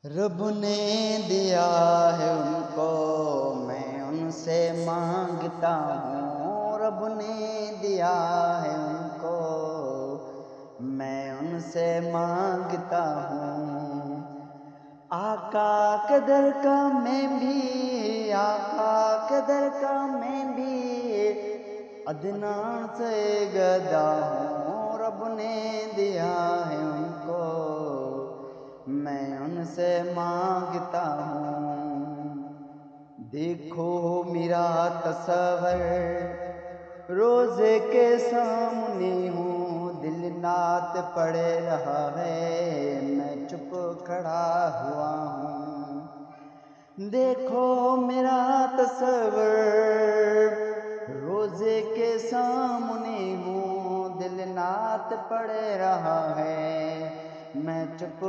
رب نے دیا ہے ان کو میں ان سے مانگتا ہوں، رب نے دیا ہے ان کو میں ان سے مانگتا ہوں۔ آقا کے در کا میں بھی، آقا کے در کا میں بھی ادنا سے گدا ہوں، رب نے دیا ہے ان کو میں ان سے مانگتا ہوں۔ دیکھو میرا تصور روزے کے سامنے ہوں، دل نعت پڑھ رہا ہے میں چپ کھڑا ہوا ہوں۔ دیکھو میرا تصور روزے کے سامنے ہوں، دل نعت پڑھ رہا ہے میں چپ